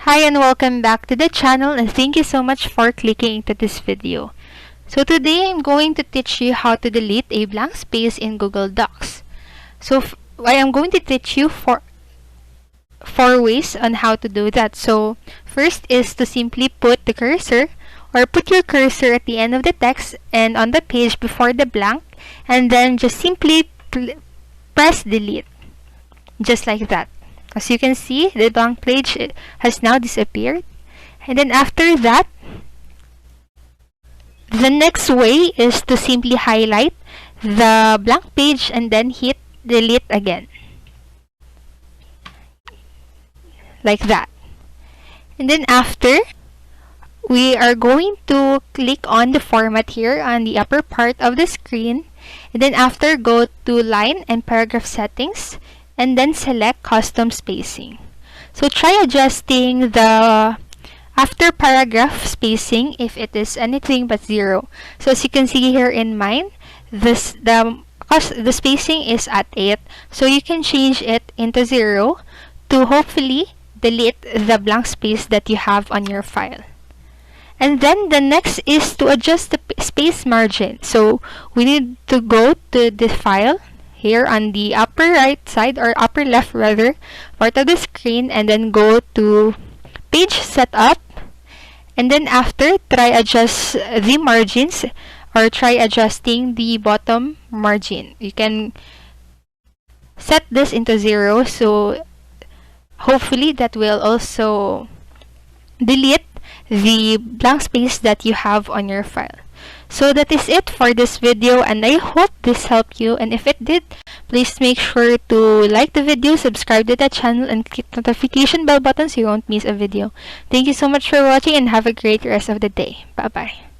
Hi and welcome back to the channel, and thank you so much for clicking into this video. So today I'm going to teach you how to delete a blank space in Google Docs. So I am going to teach you four ways on how to do that. So first is to simply put the cursor or put your cursor at the end of the text and on the page before the blank, and then just simply press delete, just like that. As you can see, the blank page has now disappeared. And then after that, the next way is to simply highlight the blank page and then hit delete again. Like that. And then after, we are going to click on the format here on the upper part of the screen. And then after, go to line and paragraph settings, and then select custom spacing. So try adjusting the after paragraph spacing if it is anything but 0. So as you can see here in mine, the spacing is at 8. So you can change it into 0 to hopefully delete the blank space that you have on your file. And then the next is to adjust the space margin. So we need to go to the file here on the upper right side, or upper left rather, part of the screen, and then go to page setup, and then after, try adjust the margins or try adjusting the bottom margin. You can set this into 0, so hopefully that will also delete the blank space that you have on your file. So that is it for this video, and I hope this helped you, and if it did, please make sure to like the video, subscribe to the channel, and click the notification bell button so you won't miss a video. Thank you so much for watching, and have a great rest of the day. Bye bye.